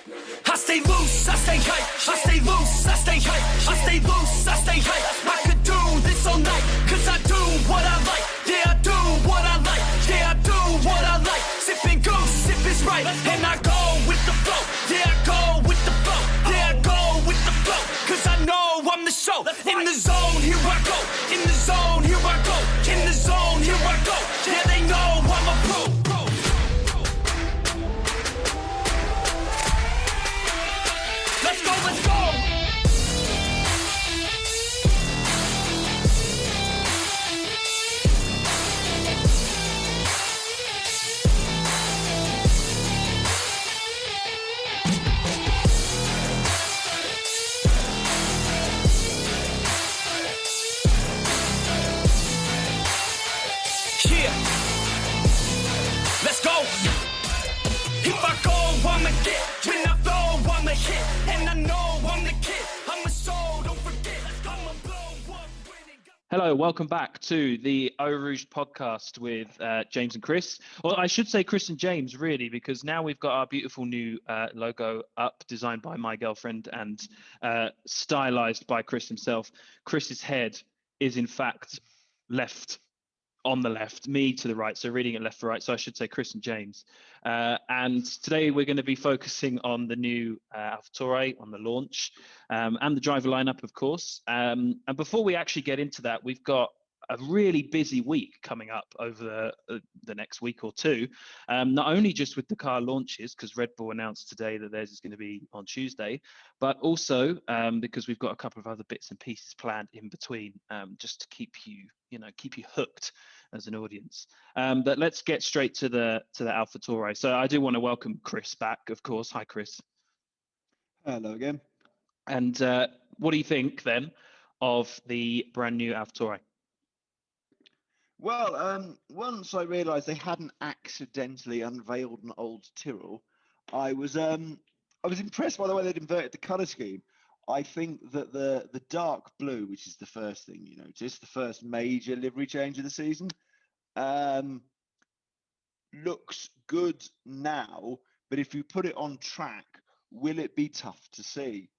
I stay loose, I stay hype. I stay loose, I stay hype. I stay loose, I stay hype. I could do this all night, cause I do what I like. Yeah, I do what I like. Yeah, I do what I like. Sipping goose, sip is right. And I go with the flow. Yeah, I go with the flow. Yeah, I go with the flow. Cause I know I'm the show. In the zone, here I go. In the zone, here I go. In the zone, here I go. Yeah, they know I'm a pro. Let's go, let's go! Yeah! Let's go! If I go, I'ma get. When I flow, I'ma hit. And I know I'm the kid. I'm a soul, don't forget. I'ma blow up when it goes. Hello, welcome back to the Eau Rouge podcast with James and Chris. Well, I should say Chris and James, really, because now we've got our beautiful new logo up, designed by my girlfriend and stylized by Chris himself. Chris's head is, in fact, left on the left, me to the right, so reading it left to right, so I should say Chris and James. And today we're going to be focusing on the new AlphaTauri, on the launch, and the driver lineup, of course. And before we actually get into that, we've got a really busy week coming up over the next week or two, not only just with the car launches, because Red Bull announced today that theirs is going to be on Tuesday, but also because we've got a couple of other bits and pieces planned in between, just to keep you hooked as an audience. But let's get straight to the AlphaTauri. So I do want to welcome Chris back, of course. Hi, Chris. Hello again. And what do you think then of the brand new AlphaTauri? Well, once I realised they hadn't accidentally unveiled an old Tyrrell, I was impressed by the way they'd inverted the colour scheme. I think that the dark blue, which is the first thing you notice, the first major livery change of the season, looks good now. But if you put it on track, will it be tough to see?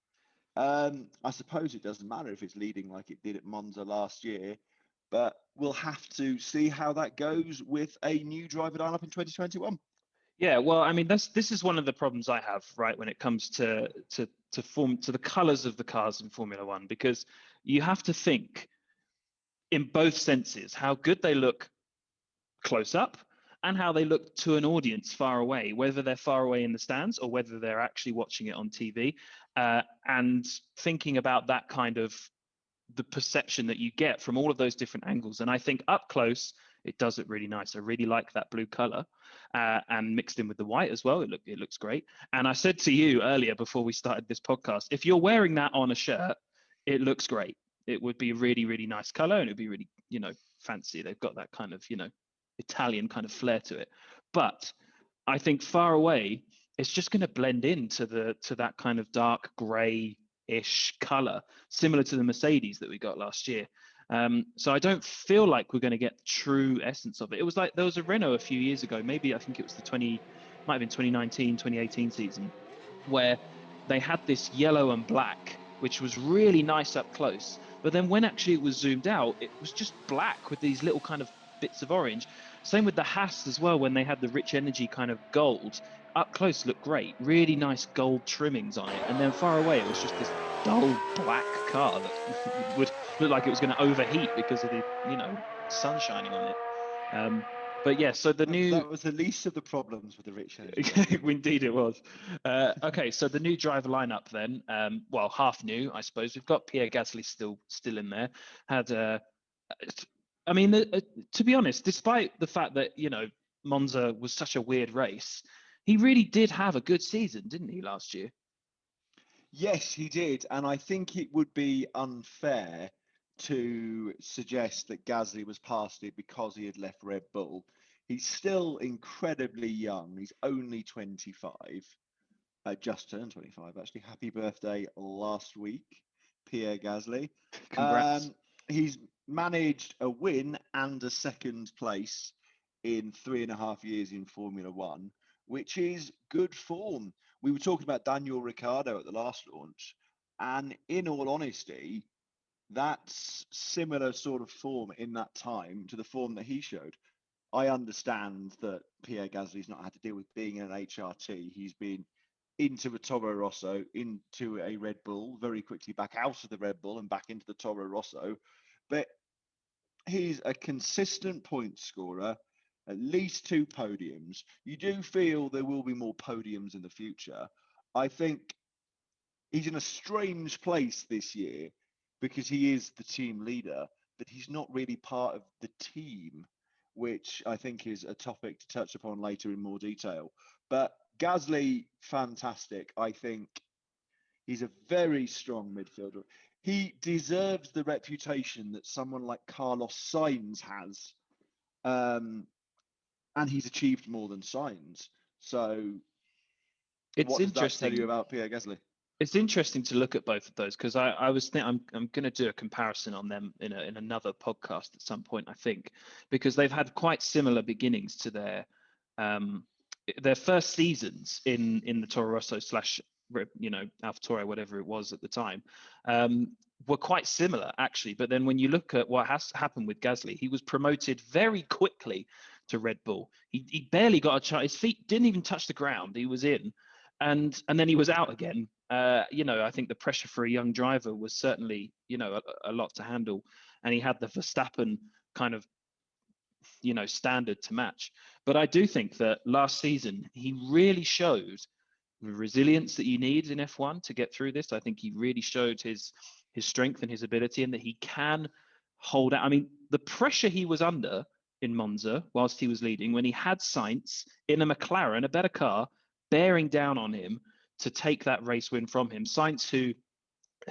I suppose it doesn't matter if it's leading like it did at Monza last year, but we'll have to see how that goes with a new driver lineup in 2021. Yeah, well, I mean, this is one of the problems I have, right, when it comes to the colours of the cars in Formula One, because you have to think in both senses how good they look close up and how they look to an audience far away, whether they're far away in the stands or whether they're actually watching it on TV, and thinking about that kind of the perception that you get from all of those different angles. And I think up close, it does look really nice. I really like that blue color, and mixed in with the white as well. It looks great. And I said to you earlier before we started this podcast, if you're wearing that on a shirt, it looks great. It would be a really, really nice color, and it'd be really, fancy. They've got that kind of, Italian kind of flair to it. But I think far away, it's just going to blend into that kind of dark gray-ish color, similar to the Mercedes that we got last year. So I don't feel like we're going to get the true essence of it. It was like there was a Renault a few years ago, maybe I think it was might have been 2019, 2018 season, where they had this yellow and black, which was really nice up close. But then when actually it was zoomed out, it was just black with these little kind of bits of orange. Same with the Haas as well, when they had the rich energy kind of gold. Up close looked great, really nice gold trimmings on it. And then far away, it was just this dull black car that would look like it was going to overheat because of the sun shining on it. But yeah, so that was the least of the problems with the rich energy. Indeed it was. Okay, so the new driver lineup then, well, half new, I suppose. We've got Pierre Gasly still in there. To be honest, despite the fact that Monza was such a weird race, he really did have a good season, didn't he, last year? Yes, he did. And I think it would be unfair to suggest that Gasly was past it because he had left Red Bull. He's still incredibly young. He's only 25, just turned 25, actually. Happy birthday last week, Pierre Gasly. Congrats. He's managed a win and a second place in 3.5 years in Formula One, which is good form. We were talking about Daniel Ricciardo at the last launch, and in all honesty, that's similar sort of form in that time to the form that he showed. I understand that Pierre Gasly's not had to deal with being in an HRT. He's been into a Toro Rosso, into a Red Bull, very quickly back out of the Red Bull and back into the Toro Rosso. But he's a consistent point scorer, at least 2 podiums. You do feel there will be more podiums in the future. I think he's in a strange place this year because he is the team leader, but he's not really part of the team, which I think is a topic to touch upon later in more detail. But Gasly, fantastic. I think he's a very strong midfielder. He deserves the reputation that someone like Carlos Sainz has, and he's achieved more than Sainz. So, It's what does that tell interesting. you about Pierre Gasly? It's interesting to look at both of those because I was I'm going to do a comparison on them in another podcast at some point, I think, because they've had quite similar beginnings to their first seasons in the Toro Rosso / AlphaTauri, whatever it was at the time, were quite similar actually. But then when you look at what has happened with Gasly, he was promoted very quickly to Red Bull. He barely got a chance. His feet didn't even touch the ground. He was in. And then he was out again. I think the pressure for a young driver was certainly, a lot to handle. And he had the Verstappen kind of, standard to match. But I do think that last season, he really showed the resilience that you need in F1 to get through this. I think he really showed his strength and his ability and that he can hold out. I mean, the pressure he was under in Monza whilst he was leading, when he had Sainz in a McLaren, a better car, bearing down on him to take that race win from him. Sainz,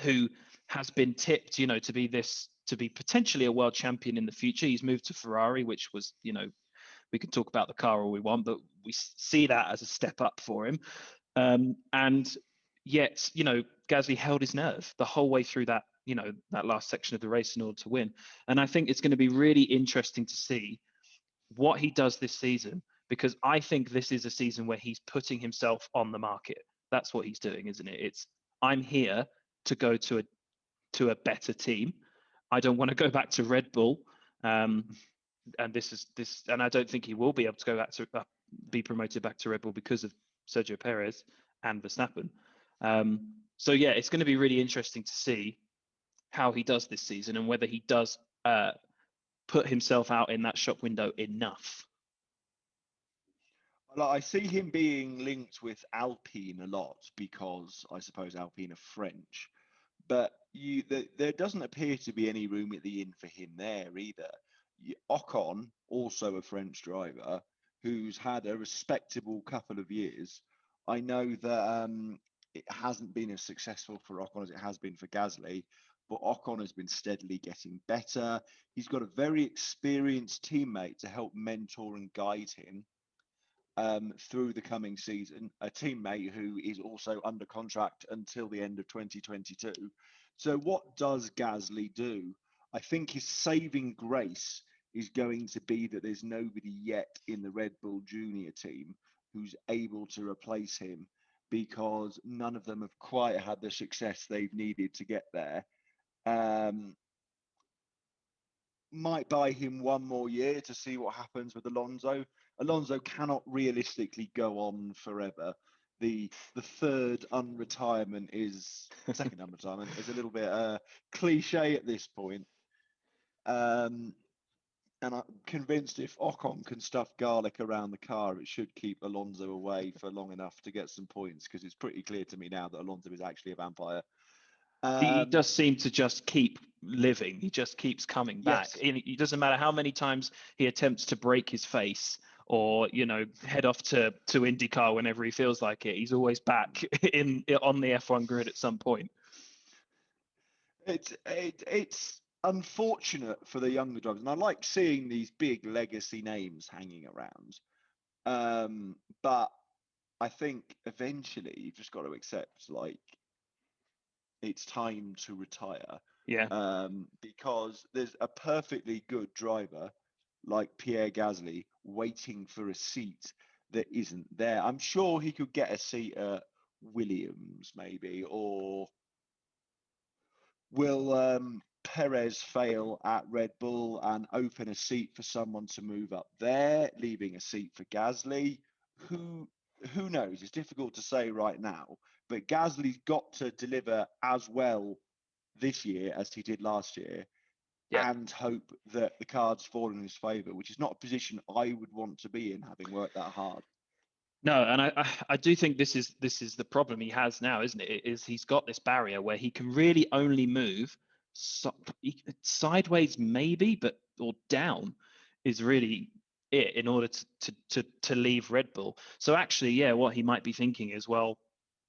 who has been tipped, to be potentially a world champion in the future. He's moved to Ferrari, which was, we can talk about the car all we want, but we see that as a step up for him. And yet, Gasly held his nerve the whole way through that, that last section of the race in order to win. And I think it's going to be really interesting to see what he does this season, because I think this is a season where he's putting himself on the market. That's what he's doing, isn't it? It's, I'm here to go to a better team. I don't want to go back to Red Bull. And and I don't think he will be able to go back to be promoted back to Red Bull because of Sergio Perez and Verstappen. So yeah, it's going to be really interesting to see how he does this season and whether he does put himself out in that shop window enough. Well, I see him being linked with Alpine a lot because I suppose Alpine are French, but there doesn't appear to be any room at the inn for him there either. Ocon, also a French driver, who's had a respectable couple of years. I know that it hasn't been as successful for Ocon as it has been for Gasly, but Ocon has been steadily getting better. He's got a very experienced teammate to help mentor and guide him through the coming season, a teammate who is also under contract until the end of 2022. So what does Gasly do? I think his saving grace is going to be that there's nobody yet in the Red Bull Junior team who's able to replace him, because none of them have quite had the success they've needed to get there. Might buy him one more year to see what happens with Alonso. Alonso cannot realistically go on forever. The third unretirement second unretirement is a little bit cliche at this point. And I'm convinced if Ocon can stuff garlic around the car, it should keep Alonso away for long enough to get some points, because it's pretty clear to me now that Alonso is actually a vampire. He does seem to just keep living. He just keeps coming back. Yes. It doesn't matter how many times he attempts to break his face or, head off to IndyCar whenever he feels like it. He's always back on the F1 grid at some point. It's unfortunate for the younger drivers, and I like seeing these big legacy names hanging around. But I think eventually you've just got to accept, it's time to retire. Yeah. Because there's a perfectly good driver like Pierre Gasly waiting for a seat that isn't there. I'm sure he could get a seat at Williams, maybe? Or will Perez fail at Red Bull and open a seat for someone to move up there, leaving a seat for Gasly? Who knows? It's difficult to say right now, but Gasly's got to deliver as well this year as he did last year, Yeah. and hope that the cards fall in his favour, which is not a position I would want to be in, having worked that hard. No, and I do think this is the problem he has now, isn't it? Is he's got this barrier where he can really only move sideways, maybe, but or down is really it in order to leave Red Bull. So actually, yeah, what he might be thinking is, well,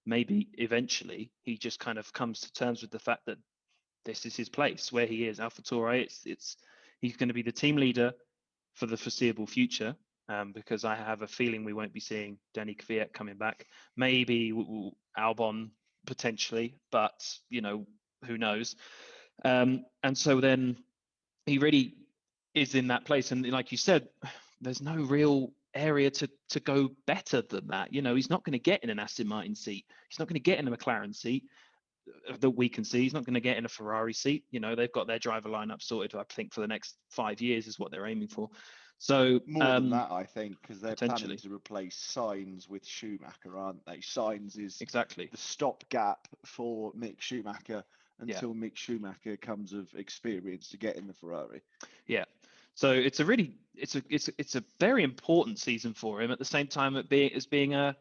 maybe eventually he just kind of comes to terms with the fact that this is his place where he is, AlphaTauri. It's he's going to be the team leader for the foreseeable future. Because I have a feeling we won't be seeing Daniil Kvyat coming back. Maybe Albon potentially, but who knows? And so then he really is in that place, and like you said, there's no real area to go better than that. He's not going to get in an Aston Martin seat. He's not going to get in a McLaren seat that we can see. He's not going to get in a Ferrari seat. They've got their driver lineup sorted, I think, for the next 5 years is what they're aiming for. So more than that, I think, because they're planning potentially to replace Sainz with Schumacher, aren't they? Sainz is exactly the stopgap for Mick Schumacher until Mick Schumacher comes of experience to get in the Ferrari. Yeah. So it's a very important season for him. At the same time, as being a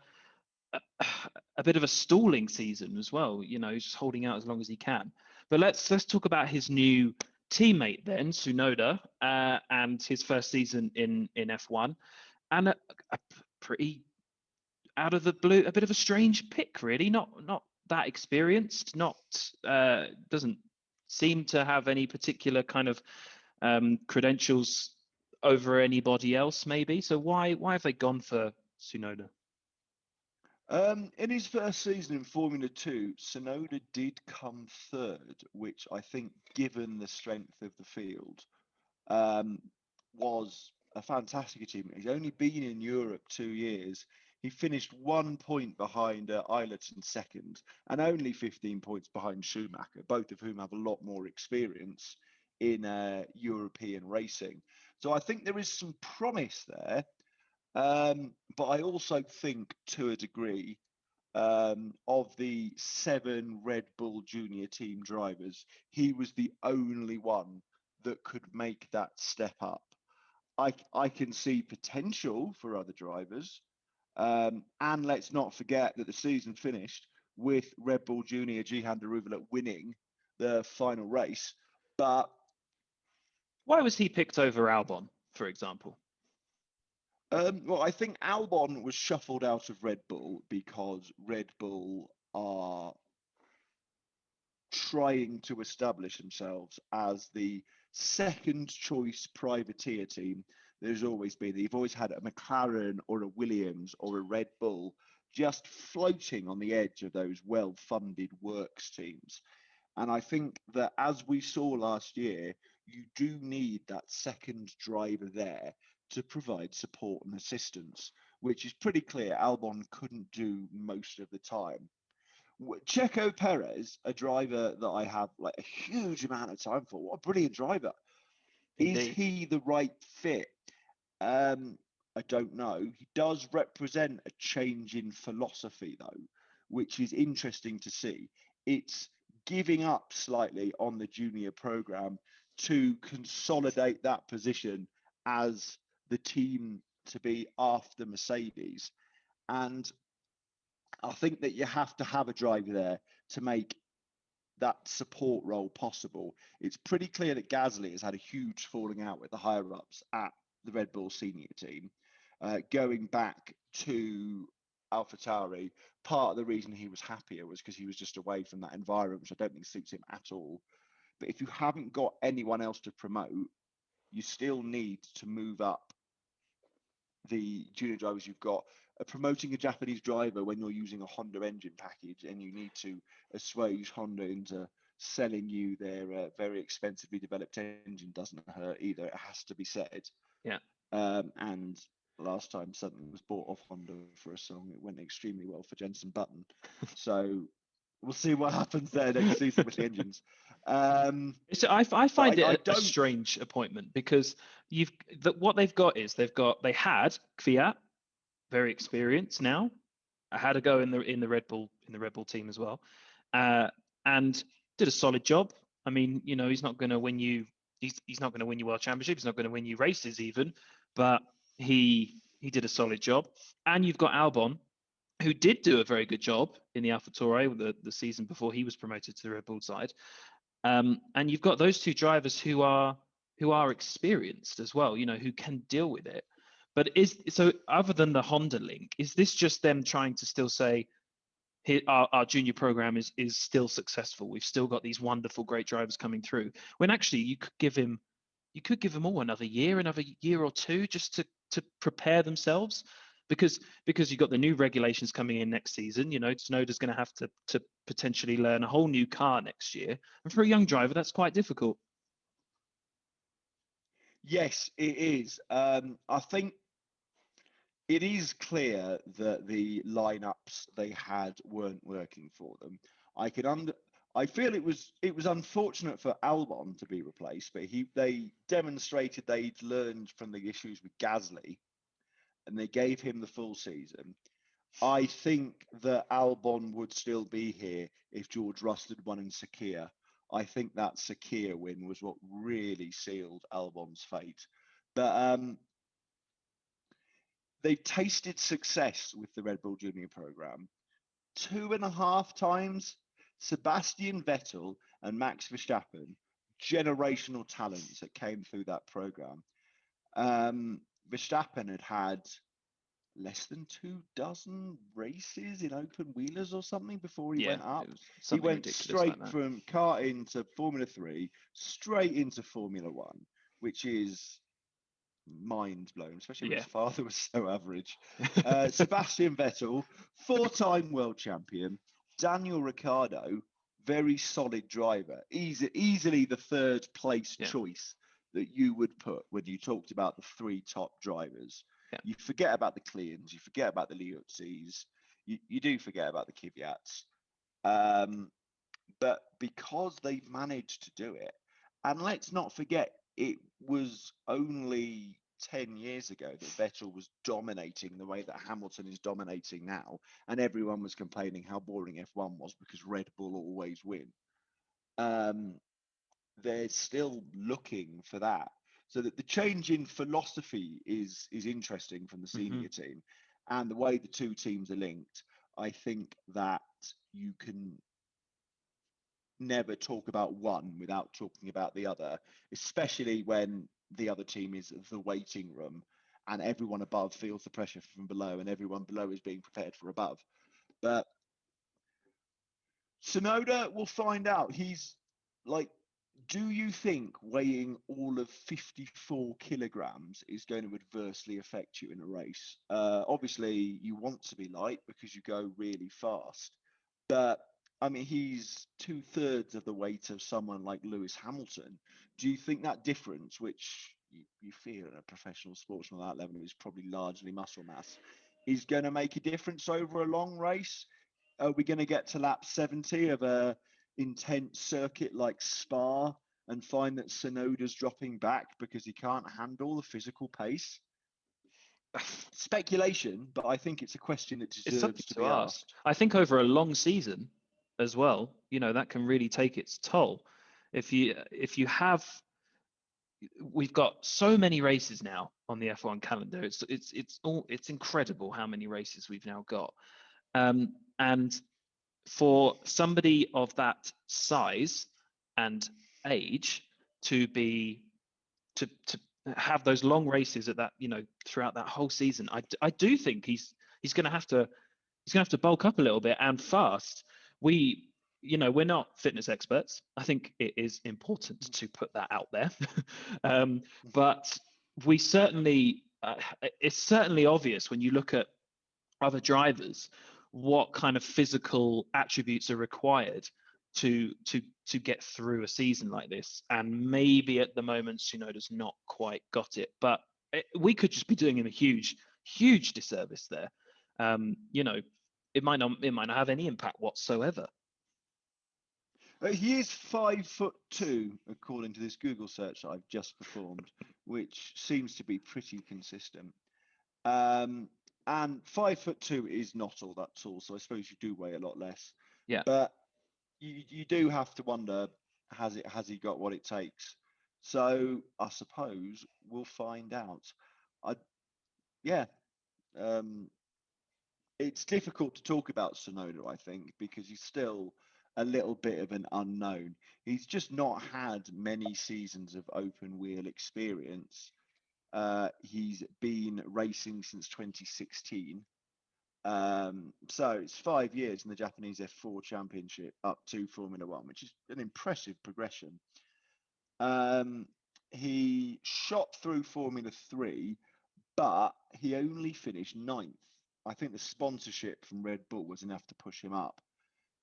bit of a stalling season as well. He's just holding out as long as he can. But let's talk about his new teammate then, Tsunoda, and his first season in F1, and a pretty out of the blue, a bit of a strange pick, really. Not that experienced, not doesn't seem to have any particular kind of credentials over anybody else, maybe. So why have they gone for Tsunoda? In his first season in Formula 2, Tsunoda did come third, which I think, given the strength of the field, was a fantastic achievement. He's only been in Europe 2 years. He finished 1 point behind Eilerton second, and only 15 points behind Schumacher, both of whom have a lot more experience in European racing. So I think there is some promise there. But I also think, to a degree, of the 7 Red Bull Junior team drivers, he was the only one that could make that step up. I can see potential for other drivers. And let's not forget that the season finished with Red Bull Junior Gihan Daruvala winning the final race. But why was he picked over Albon, for example? Well, I think Albon was shuffled out of Red Bull because Red Bull are trying to establish themselves as the second choice privateer team. There's always been. They've always had a McLaren or a Williams or a Red Bull just floating on the edge of those well-funded works teams. And I think that, as we saw last year, you do need that second driver there to provide support and assistance, which is pretty clear Albon couldn't do most of the time. Checo Perez, a driver that I have like a huge amount of time for, what a brilliant driver. Indeed. Is he the right fit? I don't know. He does represent a change in philosophy, though, which is interesting to see. It's giving up slightly on the junior program to consolidate that position as the team to be after Mercedes. And I think that you have to have a driver there to make that support role possible. It's pretty clear that Gasly has had a huge falling out with the higher ups at the Red Bull senior team. Going back to AlphaTauri, part of the reason he was happier was because he was just away from that environment, which I don't think suits him at all. But if you haven't got anyone else to promote, you still need to move up the junior drivers you've got. Promoting a Japanese driver when you're using a Honda engine package and you need to assuage Honda into selling you their very expensively developed engine doesn't hurt either. It has to be said. Yeah. And last time something was bought off Honda for a song. It went extremely well for Jenson Button. So we'll see what happens there next season with the engines. I find I it a don't. strange appointment because what they've got is they had Kvyat, very experienced now. I had a go in the Red Bull team as well, and did a solid job. I mean, he's not going to win you. He's not going to win you world championships. He's not going to win you races even, but he did a solid job. And you've got Albon, who did do a very good job in the AlphaTauri the season before he was promoted to the Red Bull side. And you've got those two drivers who are experienced as well, who can deal with it. But other than the Honda link, is this just them trying to still say, here, our junior program is still successful. We've still got these wonderful, great drivers coming through. When actually you could give them all another year or two just to prepare themselves, because you've got the new regulations coming in next season. Tsunoda's going to have to potentially learn a whole new car next year, and for a young driver, that's quite difficult. Yes, it is. I think it is clear that the lineups they had weren't working for them. I feel it was unfortunate for Albon to be replaced, but they demonstrated they'd learned from the issues with Gasly, and they gave him the full season. I think that Albon would still be here if George Russell had won in Sakir. I think that Sakir win was what really sealed Albon's fate. But they tasted success with the Red Bull Junior program 2.5 times. Sebastian Vettel and Max Verstappen, generational talents that came through that program. Verstappen had less than 24 races in open wheelers or something before he went up. He went straight like from karting to Formula 3, straight into Formula 1, which is mind blown, especially when his father was so average. Sebastian Vettel, 4-time world champion. Daniel Ricciardo, very solid driver. Easily the third place choice that you would put when you talked about the 3 top drivers. Yeah. You forget about the Kleins, you forget about the Liuzis, you do forget about the Kvyats. But because they've managed to do it, and let's not forget, it was only 10 years ago that Vettel was dominating the way that Hamilton is dominating now, and everyone was complaining how boring F1 was because Red Bull always win. They're still looking for that. So that the change in philosophy is interesting from the senior team, and the way the two teams are linked. I think that you can never talk about one without talking about the other, especially when the other team is the waiting room and everyone above feels the pressure from below and everyone below is being prepared for above. But Tsunoda, we'll find out. He's like, do you think weighing all of 54 kilograms is going to adversely affect you in a race? Obviously, you want to be light because you go really fast. But, I mean, he's 2/3 of the weight of someone like Lewis Hamilton. Do you think that difference, which you feel in a professional sportsman at that level is probably largely muscle mass, is going to make a difference over a long race? Are we going to get to lap 70 of a intense circuit like Spa and find that Tsunoda's dropping back because he can't handle the physical pace? Speculation, but I think it's a question that deserves to be asked. I think over a long season as well, that can really take its toll. If you have, we've got so many races now on the F1 calendar. It's incredible how many races we've now got. And for somebody of that size and age to have those long races at that, throughout that whole season, I do think he's going to have to bulk up a little bit and fast. We're not fitness experts. I think it is important to put that out there. But we certainly, it's certainly obvious when you look at other drivers what kind of physical attributes are required to get through a season like this. And maybe at the moment Tsunoda's not quite got it, but we could just be doing him a huge huge disservice there. You know, it might not have any impact whatsoever. He is 5'2", according to this Google search that I've just performed, which seems to be pretty consistent. And 5'2" is not all that tall, so I suppose you do weigh a lot less. Yeah. But you do have to wonder, has he got what it takes? So I suppose we'll find out. It's difficult to talk about Tsunoda, I think, because he's still a little bit of an unknown. He's just not had many seasons of open wheel experience. He's been racing since 2016. So it's 5 years in the Japanese F4 Championship up to Formula One, which is an impressive progression. He shot through Formula 3, but he only finished 9th. I think the sponsorship from Red Bull was enough to push him up.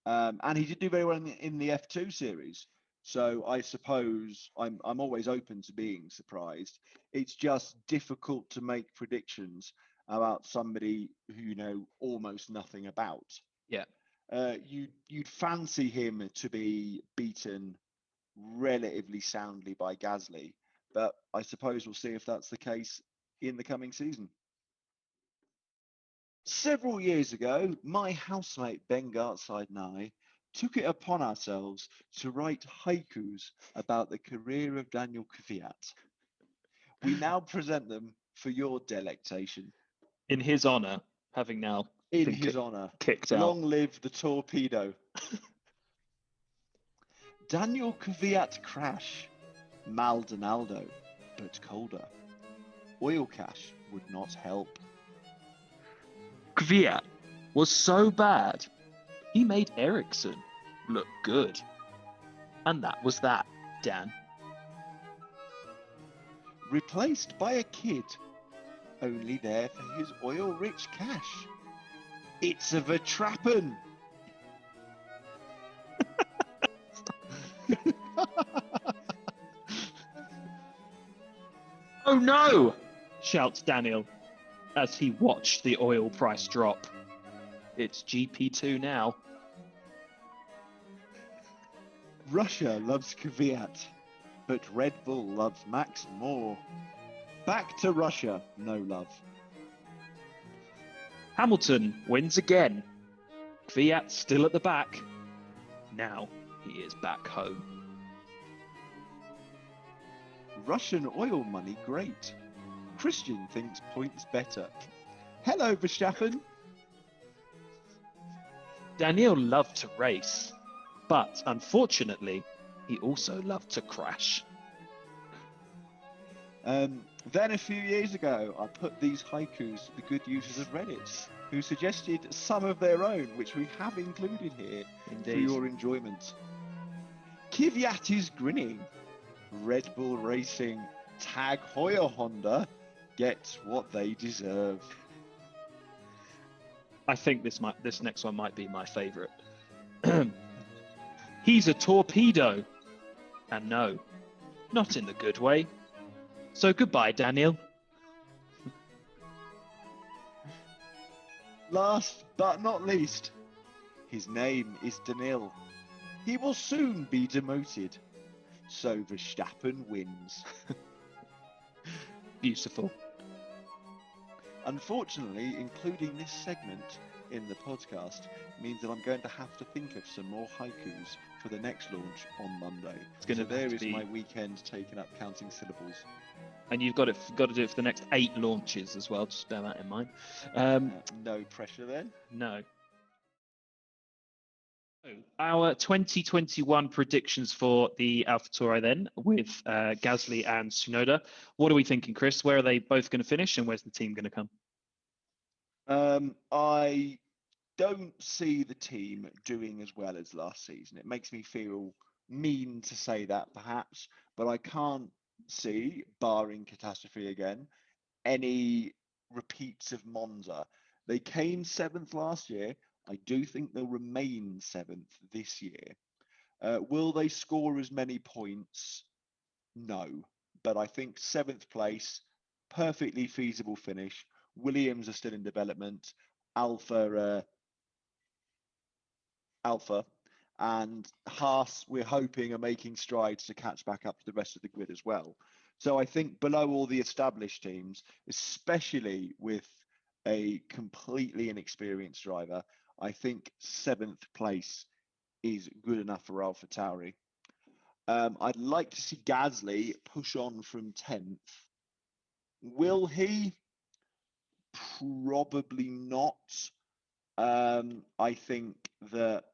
And he did do very well in the F2 series. So I suppose I'm always open to being surprised. It's just difficult to make predictions about somebody who you know almost nothing about. Yeah. You'd fancy him to be beaten relatively soundly by Gasly, but I suppose we'll see if that's the case in the coming season. Several years ago, my housemate Ben Gartside and I took it upon ourselves to write haikus about the career of Daniil Kvyat. We now present them for your delectation. In his honor, having now In his honor, kicked out. Long live the torpedo. Daniil Kvyat crash. Maldonado, but colder. Oil cash would not help. Kvyat was so bad, he made Ericsson look good. And that was that, Dan. Replaced by a kid, only there for his oil-rich cash. It's a Vertrappen. Oh no! Shouts Daniil as he watched the oil price drop. It's GP2 now. Russia loves Kvyat, but Red Bull loves Max more. Back to Russia, no love. Hamilton wins again. Kvyat still at the back. Now he is back home. Russian oil money great. Christian thinks points better. Hello, Verstappen. Daniil loved to race, but unfortunately, he also loved to crash. Then a few years ago, I put these haikus to the good users of Reddit, who suggested some of their own, which we have included here for your enjoyment. Kvyat is grinning. Red Bull Racing, Tag Heuer Honda, get what they deserve. I think this next one might be my favorite. He's a torpedo. And no, not in the good way. So goodbye, Daniil. Last but not least, his name is Daniil. He will soon be demoted. So Verstappen wins. Beautiful. Unfortunately, including this segment in the podcast means that I'm going to have to think of some more haikus for the next launch on Monday. There is my weekend taken up counting syllables. And you've got to do it for the next 8 launches as well. Just bear that in mind. No pressure then. No. Our 2021 predictions for the AlphaTauri then, with Gasly and Tsunoda. What are we thinking, Chris? Where are they both going to finish, and where's the team going to come? I don't see the team doing as well as last season. It makes me feel mean to say that, perhaps, but I can't see, barring catastrophe again, any repeats of Monza. They came 7th last year. I do think they'll remain 7th this year. Will they score as many points? No. But I think 7th place, perfectly feasible finish. Williams are still in development. Alpha, and Haas, we're hoping, are making strides to catch back up to the rest of the grid as well. So I think below all the established teams, especially with a completely inexperienced driver, I think 7th place is good enough for AlphaTauri. I'd like to see Gasly push on from 10th. Will he? Probably not. I think that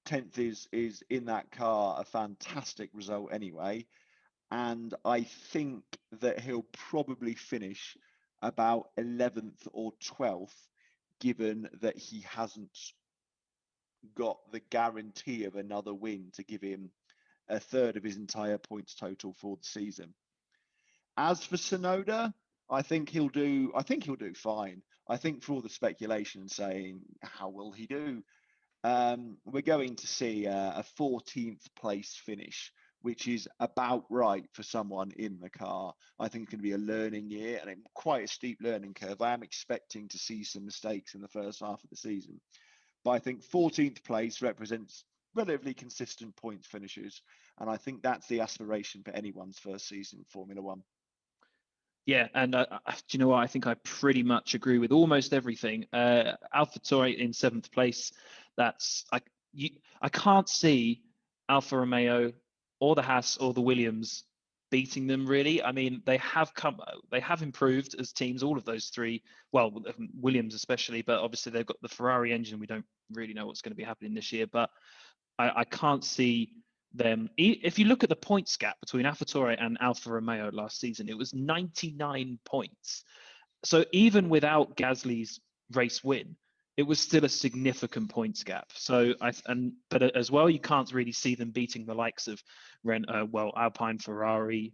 10th is in that car a fantastic result anyway. And I think that he'll probably finish about 11th or 12th, given that he hasn't got the guarantee of another win to give him a third of his entire points total for the season. As for Tsunoda, I think he'll do fine. I think for all the speculation saying how will he do, we're going to see a 14th place finish, which is about right for someone in the car. I think it's going to be a learning year and quite a steep learning curve. I am expecting to see some mistakes in the first half of the season, but I think 14th place represents relatively consistent points finishes, and I think that's the aspiration for anyone's first season in Formula One. Yeah, and do you know what? I think I pretty much agree with almost everything. AlphaTauri in 7th place. I can't see Alfa Romeo or the Haas or the Williams beating them really. I mean, they have improved as teams, all of those three. Well, Williams especially, but obviously they've got the Ferrari engine. We don't really know what's going to be happening this year, but I can't see them. If you look at the points gap between AlphaTauri and Alfa Romeo last season, it was 99 points. So even without Gasly's race win, it was still a significant points gap. So but as well, you can't really see them beating the likes of Alpine, Ferrari,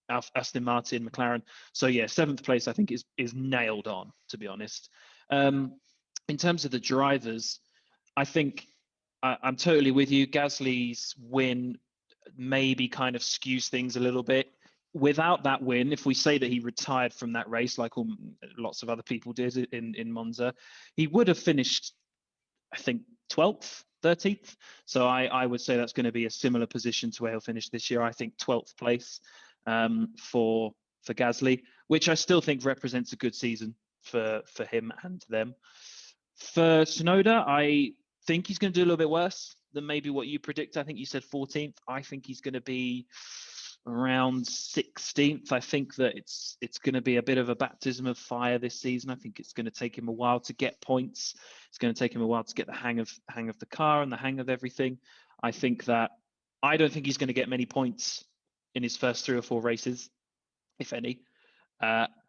Aston Martin, McLaren. So yeah, 7th place I think is nailed on, to be honest. In terms of the drivers, I think I'm totally with you. Gasly's win maybe kind of skews things a little bit. Without that win, if we say that he retired from that race, like lots of other people did in Monza, he would have finished, I think, 12th, 13th. So I would say that's going to be a similar position to where he'll finish this year. I think 12th place for Gasly, which I still think represents a good season for him and them. For Tsunoda, I think he's going to do a little bit worse than maybe what you predict. I think you said 14th. I think he's going to be around 16th. I think that it's going to be a bit of a baptism of fire this season. I think it's going to take him a while to get points. It's going to take him a while to get the hang of the car and the hang of everything. I don't think he's going to get many points in his first 3 or 4 races, if any.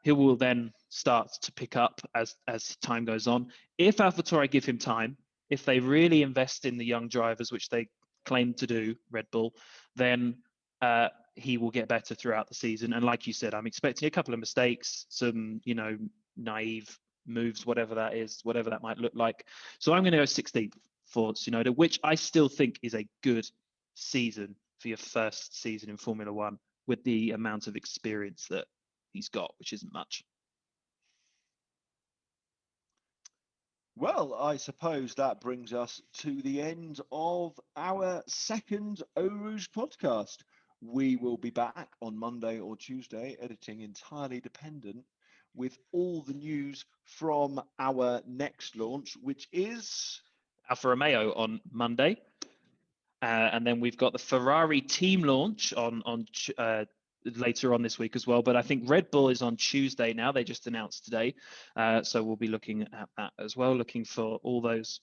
He will then start to pick up as time goes on. If AlphaTauri give him time, if they really invest in the young drivers, which they claim to do, Red Bull, then he will get better throughout the season. And like you said, I'm expecting a couple of mistakes, some, naive moves, whatever that is, whatever that might look like. So I'm going to go 16th for Tsunoda, which I still think is a good season for your first season in Formula One with the amount of experience that he's got, which isn't much. Well, I suppose that brings us to the end of our second Eau Rouge podcast. We will be back on Monday or Tuesday, editing entirely dependent, with all the news from our next launch, which is Alfa Romeo on Monday. And then we've got the Ferrari team launch on later on this week as well. But I think Red Bull is on Tuesday now. They just announced today. So we'll be looking at that as well, looking for all those,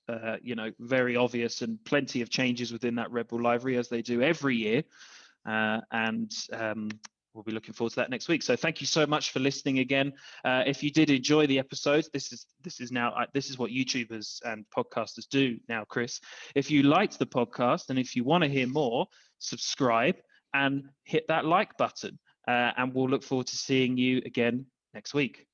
very obvious and plenty of changes within that Red Bull livery as they do every year. We'll be looking forward to that next week. So thank you so much for listening again. If you did enjoy the episode, this is what YouTubers and podcasters do now, Chris. If you liked the podcast and if you want to hear more, subscribe and hit that like button. And we'll look forward to seeing you again next week.